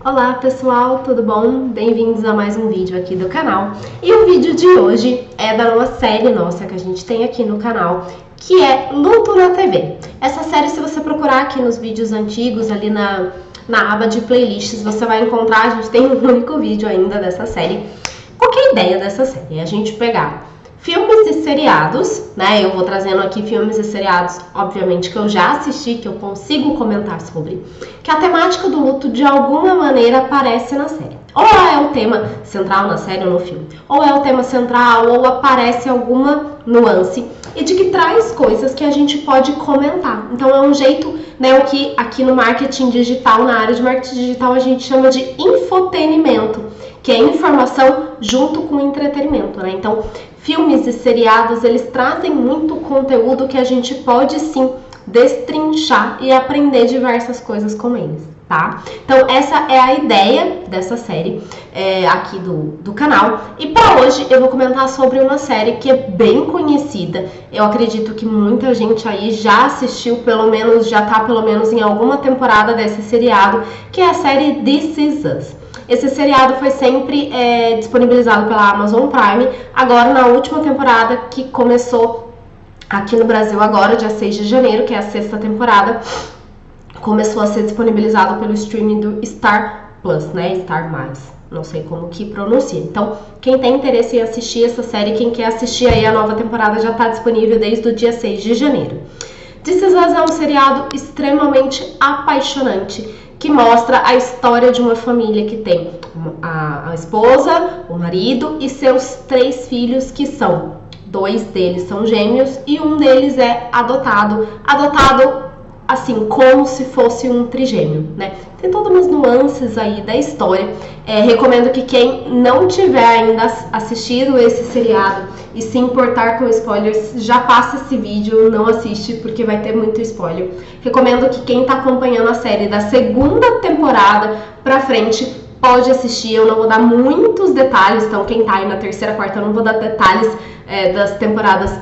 Olá pessoal, tudo bom? Bem-vindos a mais um vídeo aqui do canal. E o vídeo de hoje é da uma série nossa que a gente tem aqui no canal, que é Luto na TV. Essa série, se você procurar aqui nos vídeos antigos, ali na aba de playlists, você vai encontrar, a gente tem um único vídeo ainda dessa série. Qual que é a ideia dessa série? É a gente pegar filmes e seriados, né? Eu vou trazendo aqui filmes e seriados, obviamente, que eu já assisti, que eu consigo comentar sobre, que a temática do luto, de alguma maneira, aparece na série. Ou é o tema central na série ou no filme, ou é o tema central, ou aparece alguma nuance, e de que traz coisas que a gente pode comentar. Então é um jeito, né, o que aqui no marketing digital, na área de marketing digital, a gente chama de infotenimento, que é informação junto com entretenimento, né? Então, filmes e seriados, eles trazem muito conteúdo que a gente pode sim destrinchar e aprender diversas coisas com eles, tá? Então essa é a ideia dessa série aqui do canal. E para hoje eu vou comentar sobre uma série que é bem conhecida. Eu acredito que muita gente aí já assistiu, pelo menos já tá pelo menos em alguma temporada desse seriado, que é a série This Is Us. Esse seriado foi sempre disponibilizado pela Amazon Prime, agora na última temporada, que começou aqui no Brasil agora, dia 6 de janeiro, que é a sexta temporada, começou a ser disponibilizado pelo streaming do Star Plus, né? Star Mais, não sei como que pronuncia. Então, quem tem interesse em assistir essa série, quem quer assistir aí a nova temporada, já está disponível desde o dia 6 de janeiro. This Is Us é um seriado extremamente apaixonante, que mostra a história de uma família que tem a esposa, o marido e seus 3 filhos, que são 2 deles são gêmeos e um deles é adotado assim, como se fosse um trigêmeo, né? Tem todas umas nuances aí da história. Recomendo que quem não tiver ainda assistido esse seriado e se importar com spoilers, já passa esse vídeo, não assiste, porque vai ter muito spoiler. Recomendo que quem tá acompanhando a série da segunda temporada pra frente pode assistir. Eu não vou dar muitos detalhes, então quem tá aí na terceira, quarta, eu não vou dar detalhes das temporadas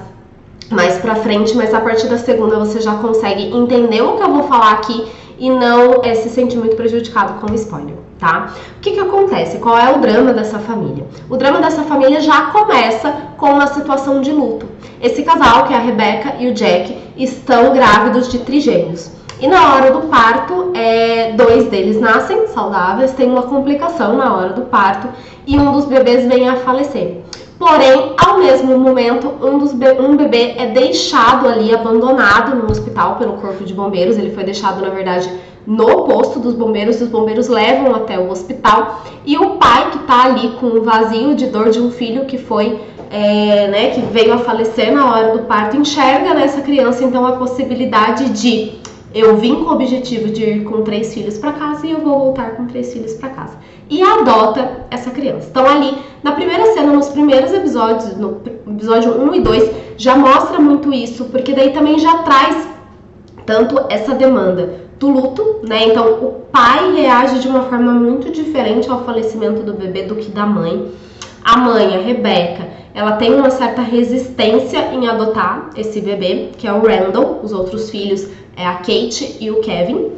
mais pra frente, mas a partir da segunda você já consegue entender o que eu vou falar aqui e não se sentir muito prejudicado com o spoiler, tá? O que acontece? Qual é o drama dessa família? O drama dessa família já começa com uma situação de luto. Esse casal, que é a Rebecca e o Jack, estão grávidos de trigêmeos. E na hora do parto, 2 deles nascem saudáveis, tem uma complicação na hora do parto e um dos bebês vem a falecer. Porém, ao mesmo momento, um bebê é deixado ali, abandonado no hospital pelo corpo de bombeiros. Ele foi deixado, na verdade, no posto dos bombeiros. Os bombeiros levam até o hospital. E o pai, que tá ali com o vazio de dor de um filho que foi, que veio a falecer na hora do parto, enxerga nessa criança, então, a possibilidade de: eu vim com o objetivo de ir com 3 filhos para casa e eu vou voltar com 3 filhos para casa. E adota essa criança. Então ali, na primeira cena, nos primeiros episódios, no episódio 1 e 2, já mostra muito isso, porque daí também já traz tanto essa demanda do luto, né? Então o pai reage de uma forma muito diferente ao falecimento do bebê do que da mãe. A mãe, a Rebecca, ela tem uma certa resistência em adotar esse bebê, que é o Randall. Os outros filhos é a Kate e o Kevin,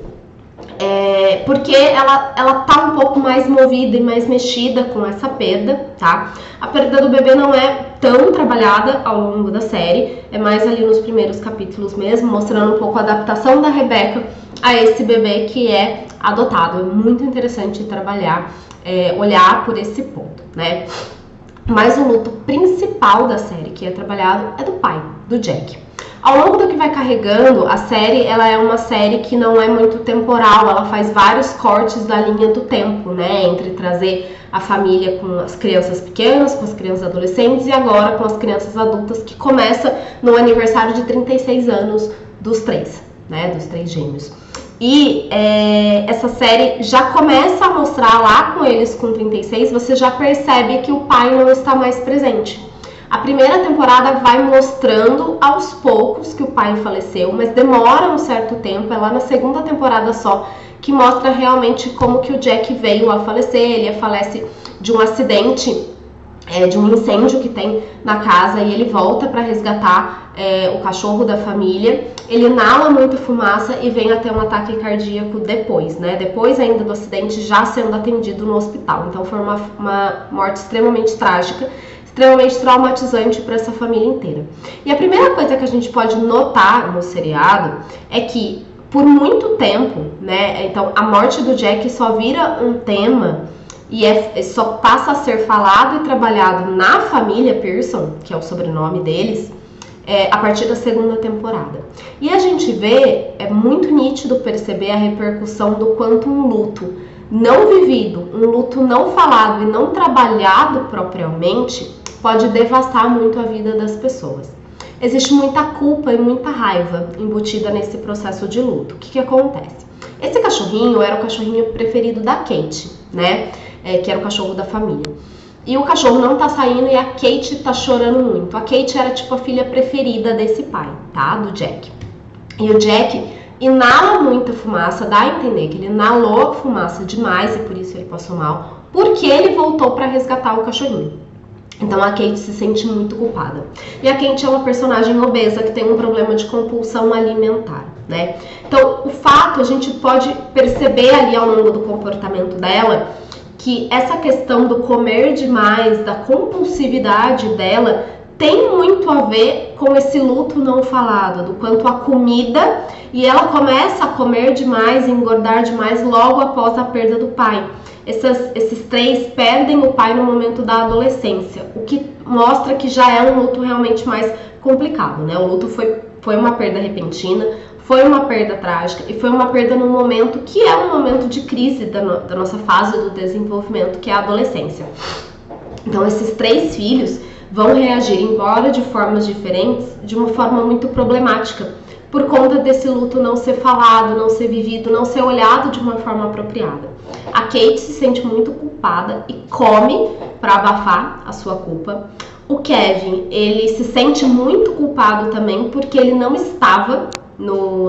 porque ela tá um pouco mais movida e mais mexida com essa perda, tá? A perda do bebê não é tão trabalhada ao longo da série, é mais ali nos primeiros capítulos mesmo, mostrando um pouco a adaptação da Rebecca a esse bebê que é adotado. É muito interessante trabalhar, olhar por esse ponto, né? Mas o luto principal da série que é trabalhado é do pai, do Jack. Ao longo do que vai carregando, a série, ela é uma série que não é muito temporal, ela faz vários cortes da linha do tempo, né? Entre trazer a família com as crianças pequenas, com as crianças adolescentes e agora com as crianças adultas, que começa no aniversário de 36 anos dos 3, né? Dos 3 gêmeos. E essa série já começa a mostrar lá com eles com 36, você já percebe que o pai não está mais presente. A primeira temporada vai mostrando aos poucos que o pai faleceu, mas demora um certo tempo. É lá na segunda temporada só que mostra realmente como que o Jack veio a falecer. Ele falece de um acidente, de um incêndio que tem na casa, e ele volta para resgatar o cachorro da família, ele inala muita fumaça e vem a ter um ataque cardíaco depois, né? Depois ainda do acidente, já sendo atendido no hospital. Então foi uma morte extremamente trágica, extremamente traumatizante para essa família inteira. E a primeira coisa que a gente pode notar no seriado é que por muito tempo, né? Então a morte do Jack só vira um tema e só passa a ser falado e trabalhado na família Pearson, que é o sobrenome deles, a partir da segunda temporada. E a gente vê, é muito nítido perceber a repercussão do quanto um luto não vivido, um luto não falado e não trabalhado propriamente, pode devastar muito a vida das pessoas. Existe muita culpa e muita raiva embutida nesse processo de luto. O que acontece? Esse cachorrinho era o cachorrinho preferido da Kate, né? Que era o cachorro da família. E o cachorro não tá saindo e a Kate tá chorando muito. A Kate era tipo a filha preferida desse pai, tá? Do Jack. E o Jack inala muita fumaça, dá a entender que ele inalou fumaça demais e por isso ele passou mal, porque ele voltou para resgatar o cachorrinho. Então a Kate se sente muito culpada. E a Kate é uma personagem obesa que tem um problema de compulsão alimentar, né? Então o fato, a gente pode perceber ali ao longo do comportamento dela, que essa questão do comer demais, da compulsividade dela, tem muito a ver com esse luto não falado, do quanto a comida, e ela começa a comer demais, engordar demais logo após a perda do pai. Esses três perdem o pai no momento da adolescência, o que mostra que já é um luto realmente mais complicado, né? O luto foi uma perda repentina, foi uma perda trágica e foi uma perda num momento que é um momento de crise da nossa fase do desenvolvimento, que é a adolescência. Então esses três filhos vão reagir, embora de formas diferentes, de uma forma muito problemática, por conta desse luto não ser falado, não ser vivido, não ser olhado de uma forma apropriada. A Kate se sente muito culpada e come para abafar a sua culpa. O Kevin, ele se sente muito culpado também porque ele não estava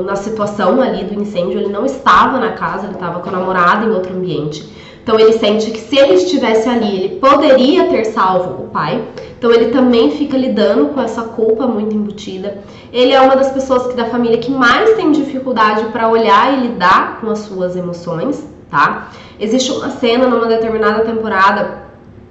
na situação ali do incêndio, ele não estava na casa, ele estava com a namorada em outro ambiente. Então ele sente que se ele estivesse ali, ele poderia ter salvo o pai. Então ele também fica lidando com essa culpa muito embutida. Ele é uma das pessoas da família que mais tem dificuldade para olhar e lidar com as suas emoções, tá? Existe uma cena numa determinada temporada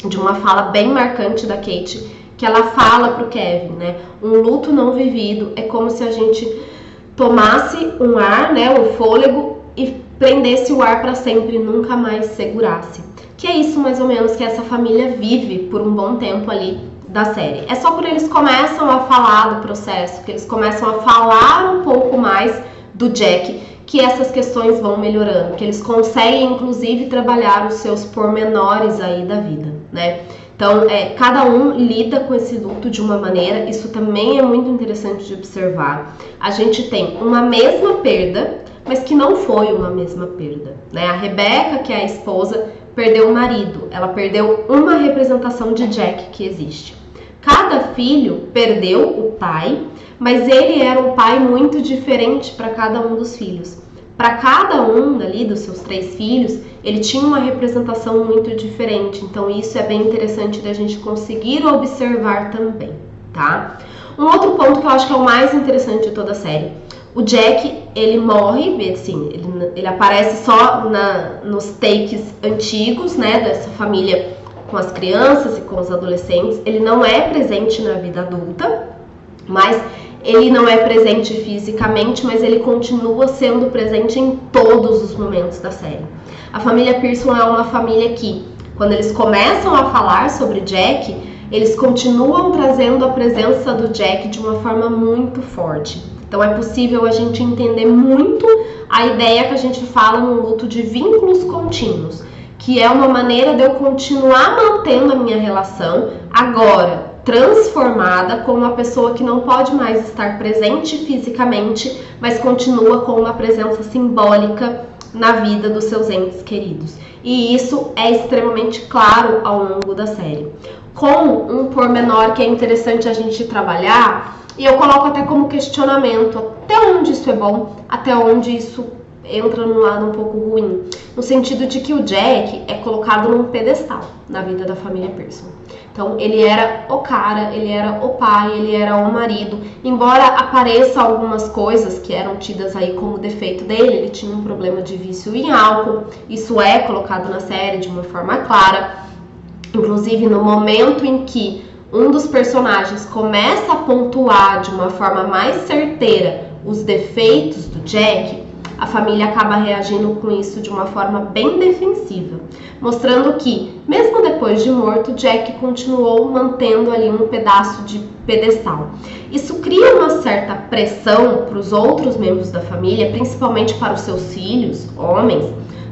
de uma fala bem marcante da Kate, que ela fala pro Kevin, né? Um luto não vivido é como se a gente tomasse um ar, né, um fôlego, e prendesse o ar para sempre e nunca mais segurasse. Que é isso mais ou menos que essa família vive por um bom tempo ali da série. É só quando eles começam a falar do processo, que eles começam a falar um pouco mais do Jack, que essas questões vão melhorando, que eles conseguem inclusive trabalhar os seus pormenores aí da vida, né? Então, cada um lida com esse luto de uma maneira, isso também é muito interessante de observar. A gente tem uma mesma perda, mas que não foi uma mesma perda, né? A Rebecca, que é a esposa, perdeu o marido, ela perdeu uma representação de Jack que existe. Cada filho perdeu o pai, mas ele era um pai muito diferente para cada um dos filhos. Para cada um ali dos seus três filhos, ele tinha uma representação muito diferente. Então isso é bem interessante da gente conseguir observar também, tá? Um outro ponto que eu acho que é o mais interessante de toda a série. O Jack, ele morre, assim, ele aparece só nos takes antigos, né, dessa família com as crianças e com os adolescentes. Ele não é presente na vida adulta, mas ele não é presente fisicamente, mas ele continua sendo presente em todos os momentos da série. A família Pearson é uma família que, quando eles começam a falar sobre Jack, eles continuam trazendo a presença do Jack de uma forma muito forte. Então é possível a gente entender muito a ideia que a gente fala no luto de vínculos contínuos, que é uma maneira de eu continuar mantendo a minha relação, agora transformada com uma pessoa que não pode mais estar presente fisicamente, mas continua com uma presença simbólica na vida dos seus entes queridos. E isso é extremamente claro ao longo da série. Com um pormenor que é interessante a gente trabalhar, e eu coloco até como questionamento, até onde isso é bom, até onde isso entra num lado um pouco ruim, no sentido de que o Jack é colocado num pedestal na vida da família Pearson. Então ele era o cara, ele era o pai, ele era o marido. Embora apareça algumas coisas que eram tidas aí como defeito dele, ele tinha um problema de vício em álcool, isso é colocado na série de uma forma clara. Inclusive no momento em que um dos personagens começa a pontuar de uma forma mais certeira os defeitos do Jack, a família acaba reagindo com isso de uma forma bem defensiva, mostrando que, mesmo depois de morto, Jack continuou mantendo ali um pedaço de pedestal. Isso cria uma certa pressão para os outros membros da família, principalmente para os seus filhos, homens,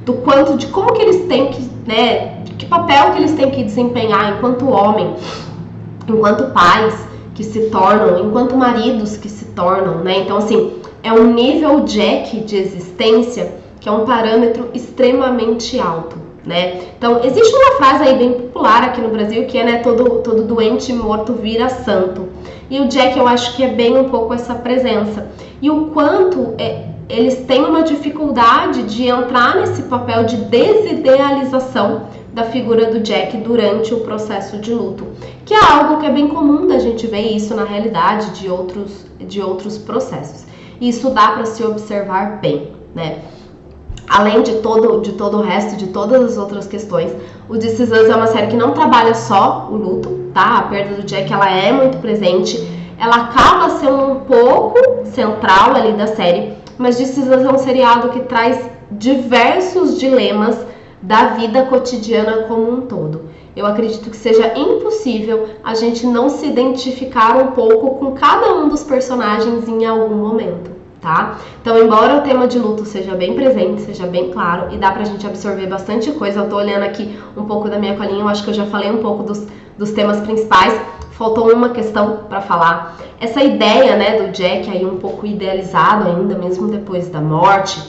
do quanto de como que eles têm que, né, que papel que eles têm que desempenhar enquanto homem, enquanto pais que se tornam, enquanto maridos que se tornam, né? Então, assim, é um nível Jack de existência que é um parâmetro extremamente alto, né? Então, existe uma frase aí bem popular aqui no Brasil que é, né, todo doente morto vira santo. E o Jack, eu acho que é bem um pouco essa presença. E o quanto eles têm uma dificuldade de entrar nesse papel de desidealização da figura do Jack durante o processo de luto, que é algo que é bem comum da gente ver isso na realidade de outros processos. Isso dá para se observar bem, né? Além de todo o resto, de todas as outras questões, o This Is Us é uma série que não trabalha só o luto, tá? A perda do Jack, ela é muito presente, ela acaba sendo um pouco central ali da série, mas This Is Us é um seriado que traz diversos dilemas da vida cotidiana como um todo. Eu acredito que seja impossível a gente não se identificar um pouco com cada um dos personagens em algum momento, tá? Então, embora o tema de luto seja bem presente, seja bem claro e dá pra gente absorver bastante coisa, eu tô olhando aqui um pouco da minha colinha, eu acho que eu já falei um pouco dos temas principais, faltou uma questão pra falar. Essa ideia, né, do Jack aí um pouco idealizado ainda, mesmo depois da morte,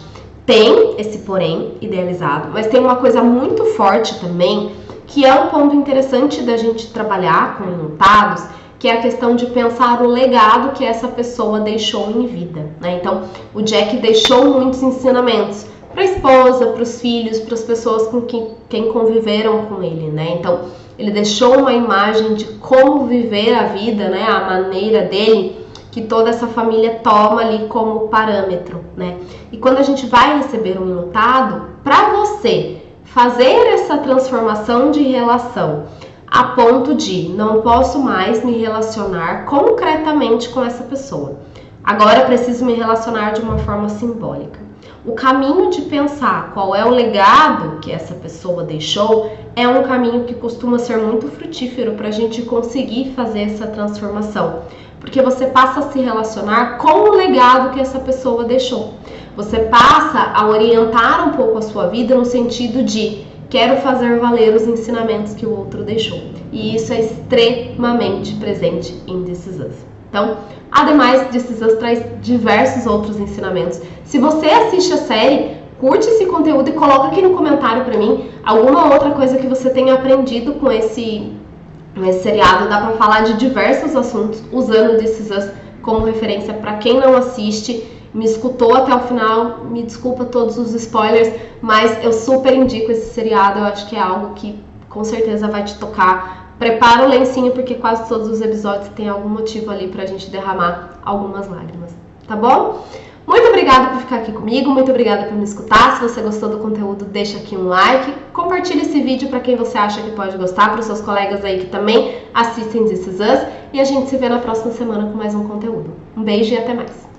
tem esse porém idealizado, mas tem uma coisa muito forte também, que é um ponto interessante da gente trabalhar com enlutados, que é a questão de pensar o legado que essa pessoa deixou em vida, né? Então, o Jack deixou muitos ensinamentos para a esposa, para os filhos, para as pessoas com quem conviveram com ele, né? Então, ele deixou uma imagem de como viver a vida, né? A maneira dele, que toda essa família toma ali como parâmetro, né? E quando a gente vai receber um enlutado, para você fazer essa transformação de relação a ponto de não posso mais me relacionar concretamente com essa pessoa, agora preciso me relacionar de uma forma simbólica. O caminho de pensar qual é o legado que essa pessoa deixou é um caminho que costuma ser muito frutífero para a gente conseguir fazer essa transformação, porque você passa a se relacionar com o legado que essa pessoa deixou. Você passa a orientar um pouco a sua vida no sentido de quero fazer valer os ensinamentos que o outro deixou. E isso é extremamente presente em This Is Us. Então, ademais, This Is Us traz diversos outros ensinamentos. Se você assiste a série, curte esse conteúdo e coloca aqui no comentário pra mim alguma outra coisa que você tenha aprendido com esse seriado. Dá pra falar de diversos assuntos usando This Is Us como referência para quem não assiste. Me escutou até o final, me desculpa todos os spoilers, mas eu super indico esse seriado, eu acho que é algo que com certeza vai te tocar. Prepara o lencinho, porque quase todos os episódios tem algum motivo ali pra gente derramar algumas lágrimas, tá bom? Muito obrigada por ficar aqui comigo, muito obrigada por me escutar. Se você gostou do conteúdo, deixa aqui um like, compartilha esse vídeo para quem você acha que pode gostar, para os seus colegas aí que também assistem This Is Us, e a gente se vê na próxima semana com mais um conteúdo. Um beijo e até mais!